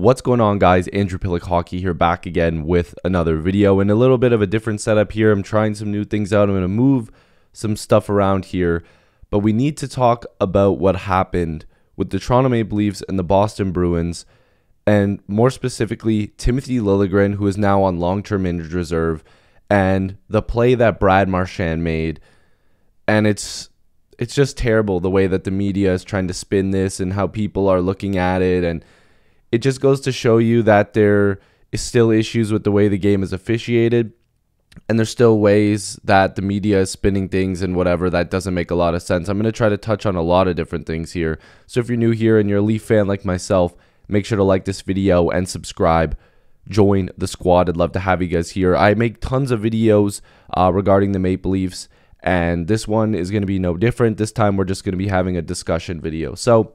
What's going on, guys? Andrew Piluk Hockey here, back again with another video and a little bit of a different setup here. I'm trying some new things out. I'm going to move some stuff around here, but we need to talk about what happened with the Toronto Maple Leafs and the Boston Bruins, and more specifically, Timothy Liljegren, who is now on long-term injured reserve, and the play that Brad Marchand made. And it's just terrible the way that the media is trying to spin this and how people are looking at it, and it just goes to show you that there is still issues with the way the game is officiated, and there's still ways that the media is spinning things and whatever that doesn't make a lot of sense. I'm going to try to touch on a lot of different things here. So if you're new here and you're a Leaf fan like myself, make sure to like this video and subscribe. Join the squad. I'd love to have you guys here. I make tons of videos regarding the Maple Leafs, and this one is going to be no different. This time we're just going to be having a discussion video. So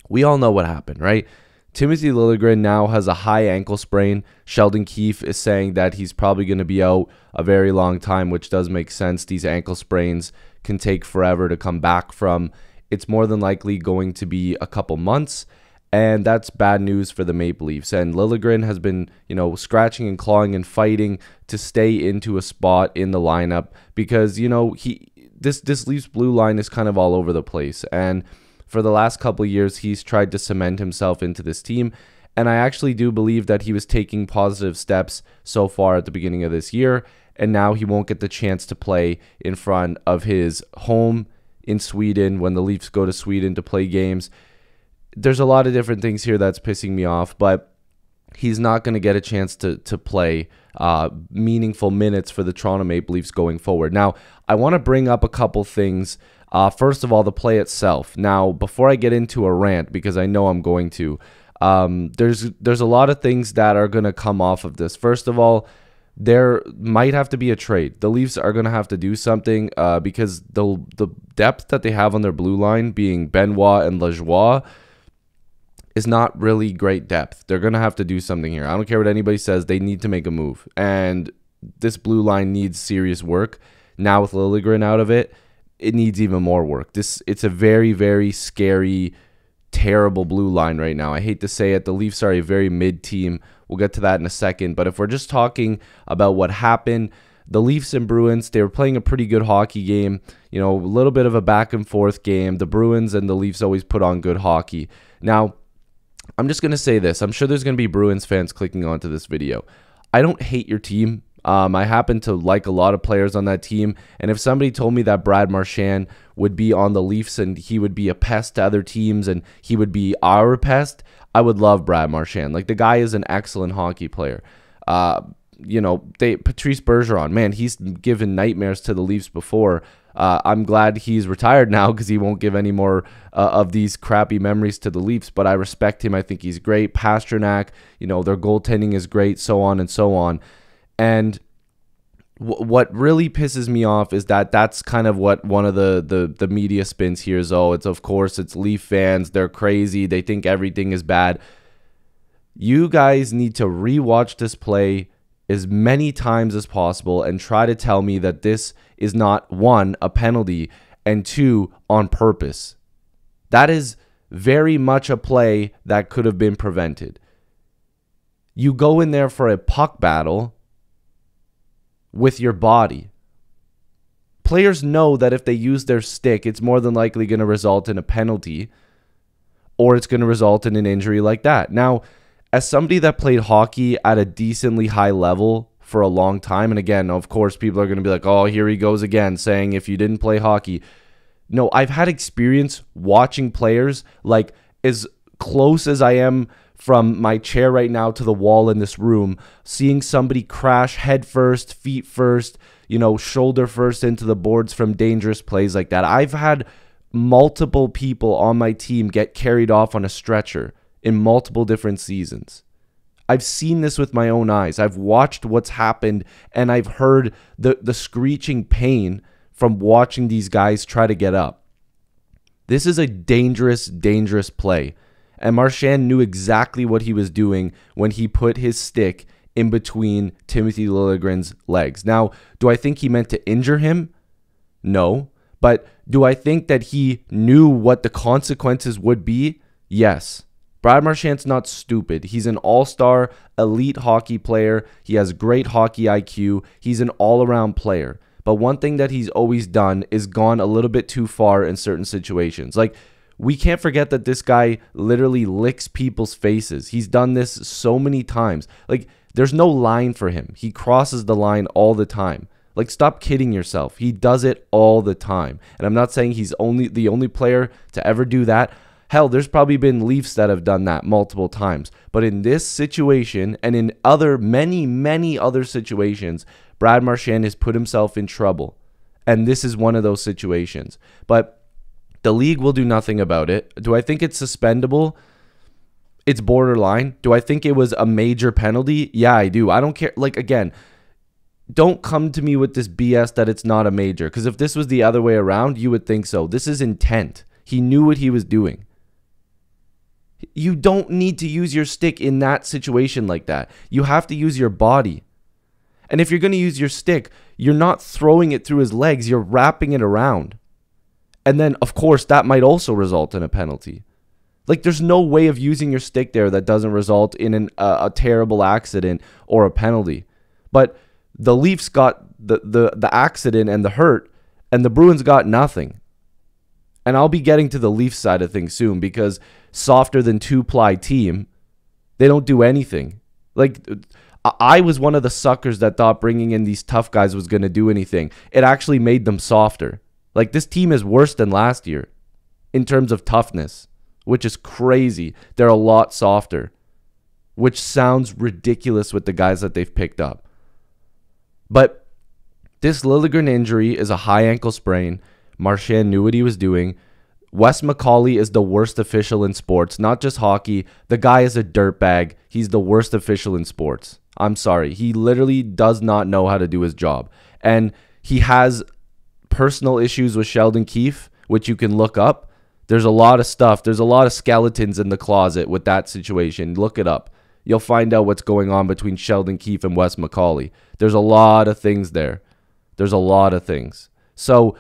we all know what happened, right? Timothy Liljegren now has a high ankle sprain. Sheldon Keefe is saying that he's probably going to be out a very long time, which does make sense. These ankle sprains can take forever to come back from. It's more than likely going to be a couple months, and that's bad news for the Maple Leafs. And Liljegren has been, scratching and clawing and fighting to stay into a spot in the lineup because, this Leafs blue line is kind of all over the place. And for the last couple of years, he's tried to cement himself into this team, and I actually do believe that he was taking positive steps so far at the beginning of this year, and now he won't get the chance to play in front of his home in Sweden when the Leafs go to Sweden to play games. There's a lot of different things here that's pissing me off, but he's not going to get a chance to play meaningful minutes for the Toronto Maple Leafs going forward. Now, I want to bring up a couple things. First of all, the play itself. Now, before I get into a rant, because I know I'm going to, there's a lot of things that are going to come off of this. First of all, there might have to be a trade. The Leafs are going to have to do something because the depth that they have on their blue line, being Benoit and Lajoie, is not really great depth. They're going to have to do something here. I don't care what anybody says. They need to make a move, and this blue line needs serious work. Now with Liljegren out of it, it needs even more work. It's a very, very scary, terrible blue line right now. I hate to say it. The Leafs are a very mid team. We'll get to that in a second. But if we're just talking about what happened, the Leafs and Bruins, they were playing a pretty good hockey game. A little bit of a back and forth game. The Bruins and the Leafs always put on good hockey. Now, I'm just going to say this. I'm sure there's going to be Bruins fans clicking onto this video. I don't hate your team. I happen to like a lot of players on that team, and if somebody told me that Brad Marchand would be on the Leafs and he would be a pest to other teams and he would be our pest, I would love Brad Marchand. Like, the guy is an excellent hockey player. Patrice Bergeron, man, he's given nightmares to the Leafs before. I'm glad he's retired now because he won't give any more of these crappy memories to the Leafs, but I respect him. I think he's great. Pasternak, their goaltending is great, so on and so on. And what really pisses me off is that that's kind of what one of the media spins here is. Oh, of course it's Leaf fans. They're crazy. They think everything is bad. You guys need to rewatch this play as many times as possible and try to tell me that this is not, one, a penalty, and two, on purpose. That is very much a play that could have been prevented. You go in there for a puck battle with your body. Players know that if they use their stick, it's more than likely going to result in a penalty, or it's going to result in an injury like that. Now, as somebody that played hockey at a decently high level for a long time, and again, of course, people are going to be like, oh, here he goes again, saying if you didn't play hockey. No, I've had experience watching players, like, as close as I am from my chair right now to the wall in this room, seeing somebody crash head first, feet first, shoulder first into the boards from dangerous plays like that. I've had multiple people on my team get carried off on a stretcher in multiple different seasons. I've seen this with my own eyes. I've watched what's happened, and I've heard the screeching pain from watching these guys try to get up. This is a dangerous, dangerous play. And Marchand knew exactly what he was doing when he put his stick in between Timothy Liljegren's legs. Now, do I think he meant to injure him? No. But do I think that he knew what the consequences would be? Yes. Brad Marchand's not stupid. He's an all-star, elite hockey player. He has great hockey IQ. He's an all-around player. But one thing that he's always done is gone a little bit too far in certain situations. Like, we can't forget that this guy literally licks people's faces. He's done this so many times. Like, there's no line for him. He crosses the line all the time. Like, stop kidding yourself. He does it all the time. And I'm not saying he's the only player to ever do that. Hell, there's probably been Leafs that have done that multiple times. But in this situation and in many other situations, Brad Marchand has put himself in trouble. And this is one of those situations. But the league will do nothing about it. Do I think it's suspendable? It's borderline. Do I think it was a major penalty? Yeah, I do. I don't care. Like, again, don't come to me with this BS that it's not a major. Because if this was the other way around, you would think so. This is intent. He knew what he was doing. You don't need to use your stick in that situation like that. You have to use your body. And if you're going to use your stick, you're not throwing it through his legs. You're wrapping it around. And then, of course, that might also result in a penalty. Like, there's no way of using your stick there that doesn't result in a terrible accident or a penalty. But the Leafs got the accident and the hurt, and the Bruins got nothing. And I'll be getting to the Leafs side of things soon, because softer than two-ply team, they don't do anything. Like, I was one of the suckers that thought bringing in these tough guys was going to do anything. It actually made them softer. Like, this team is worse than last year in terms of toughness, which is crazy. They're a lot softer, which sounds ridiculous with the guys that they've picked up. But this Liljegren injury is a high ankle sprain. Marchand knew what he was doing. Wes McCauley is the worst official in sports, not just hockey. The guy is a dirtbag. He's the worst official in sports. I'm sorry. He literally does not know how to do his job. And he has personal issues with Sheldon Keefe, which you can look up. There's a lot of stuff. There's a lot of skeletons in the closet with that situation. Look it up. You'll find out what's going on between Sheldon Keefe and Wes McCauley. There's a lot of things there. There's a lot of things. So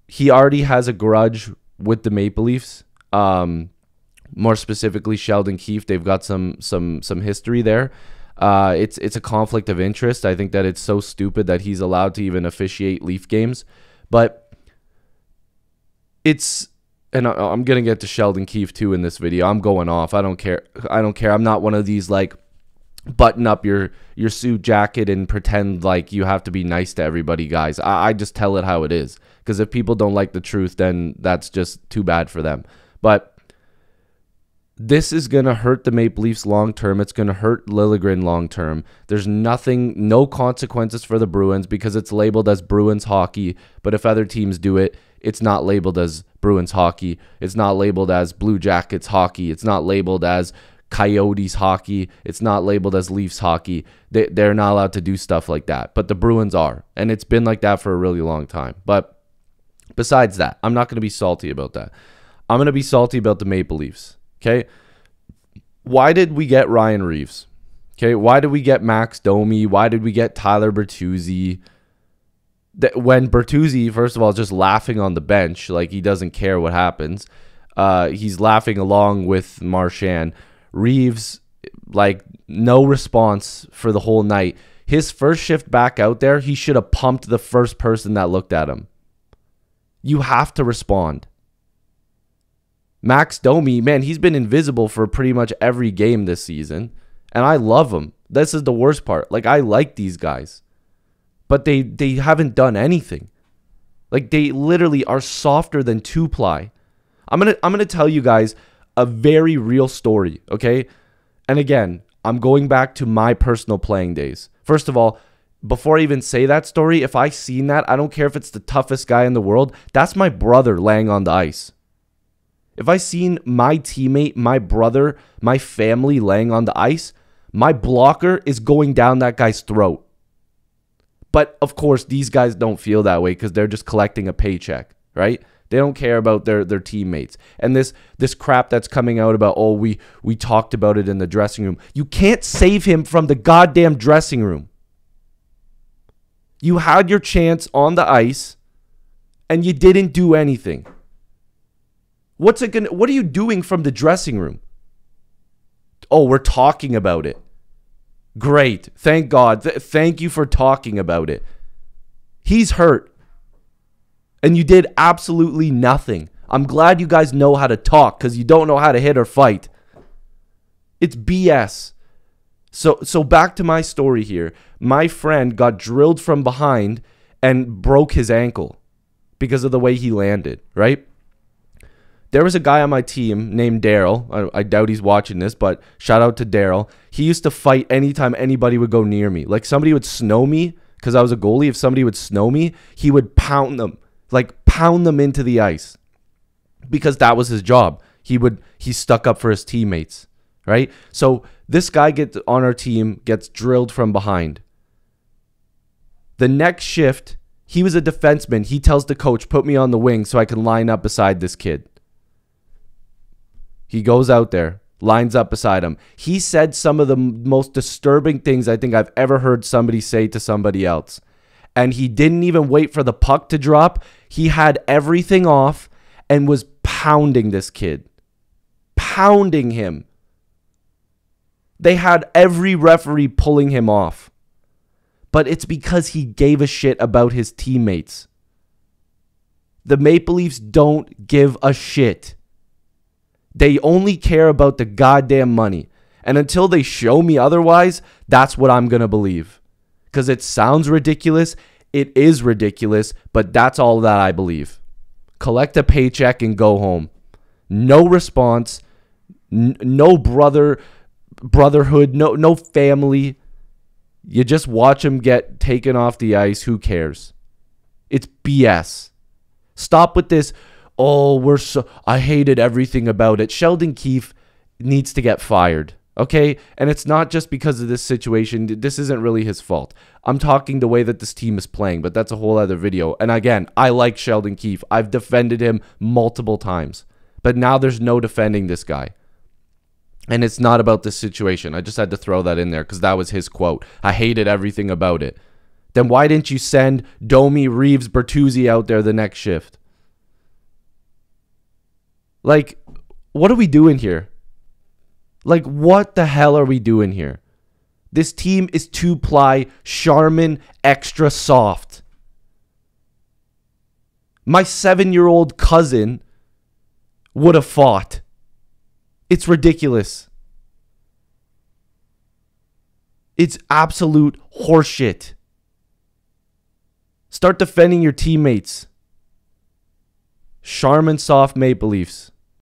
he already has a grudge with the Maple Leafs. More specifically, Sheldon Keefe. They've got some history there. It's a conflict of interest. I think that it's so stupid that he's allowed to even officiate Leaf games. But it's, and I'm going to get to Sheldon Keefe too in this video. I'm going off. I don't care. I'm not one of these, like, button up your suit jacket and pretend like you have to be nice to everybody guys. I just tell it how it is. Because if people don't like the truth, then that's just too bad for them. But this is going to hurt the Maple Leafs long term. It's going to hurt Liljegren long term. There's no consequences for the Bruins because it's labeled as Bruins hockey. But if other teams do it, it's not labeled as Bruins hockey. It's not labeled as Blue Jackets hockey. It's not labeled as Coyotes hockey. It's not labeled as Leafs hockey. They're not allowed to do stuff like that. But the Bruins are. And it's been like that for a really long time. But besides that, I'm not going to be salty about that. I'm going to be salty about the Maple Leafs. Okay, why did we get Ryan Reeves? Okay, why did we get Max Domi? Why did we get Tyler Bertuzzi? When Bertuzzi, first of all, is just laughing on the bench, like he doesn't care what happens. He's laughing along with Marchand. Reeves, like, no response for the whole night. His first shift back out there, he should have pumped the first person that looked at him. You have to respond. Max Domi, man, he's been invisible for pretty much every game this season. And I love him. This is the worst part. Like, I like these guys. But they haven't done anything. Like, they literally are softer than two-ply. I'm gonna tell you guys a very real story, okay? And again, I'm going back to my personal playing days. First of all, before I even say that story, if I seen that, I don't care if it's the toughest guy in the world, that's my brother laying on the ice. If I seen my teammate, my brother, my family laying on the ice, my blocker is going down that guy's throat. But of course, these guys don't feel that way because they're just collecting a paycheck, right? They don't care about their teammates. And this crap that's coming out about, oh, we talked about it in the dressing room. You can't save him from the goddamn dressing room. You had your chance on the ice and you didn't do anything. What are you doing from the dressing room? Oh, we're talking about it. Great. Thank God. Thank you for talking about it. He's hurt. And you did absolutely nothing. I'm glad you guys know how to talk because you don't know how to hit or fight. It's BS. So back to my story here. My friend got drilled from behind and broke his ankle because of the way he landed, right? There was a guy on my team named Daryl. I doubt he's watching this, but shout out to Daryl. He used to fight anytime anybody would go near me. Like somebody would snow me because I was a goalie. If somebody would snow me, he would pound them, like pound them into the ice because that was his job. He stuck up for his teammates, right? So this guy gets on our team, gets drilled from behind. The next shift, he was a defenseman. He tells the coach, put me on the wing so I can line up beside this kid. He goes out there, lines up beside him. He said some of the most disturbing things I think I've ever heard somebody say to somebody else. And he didn't even wait for the puck to drop. He had everything off and was pounding this kid. Pounding him. They had every referee pulling him off. But it's because he gave a shit about his teammates. The Maple Leafs don't give a shit. They only care about the goddamn money. And until they show me otherwise, that's what I'm going to believe. Because it sounds ridiculous. It is ridiculous. But that's all that I believe. Collect a paycheck and go home. No response. No brotherhood. No family. You just watch him get taken off the ice. Who cares? It's BS. Stop with this. Oh, I hated everything about it. Sheldon Keefe needs to get fired, okay? And it's not just because of this situation. This isn't really his fault. I'm talking the way that this team is playing, but that's a whole other video. And again, I like Sheldon Keefe. I've defended him multiple times. But now there's no defending this guy. And it's not about this situation. I just had to throw that in there because that was his quote. I hated everything about it. Then why didn't you send Domi, Reeves, Bertuzzi out there the next shift? Like, what are we doing here? Like, what the hell are we doing here? This team is 2-ply Charmin extra soft. My 7-year-old cousin would have fought. It's ridiculous. It's absolute horseshit. Start defending your teammates. Charmin soft Maple Leafs.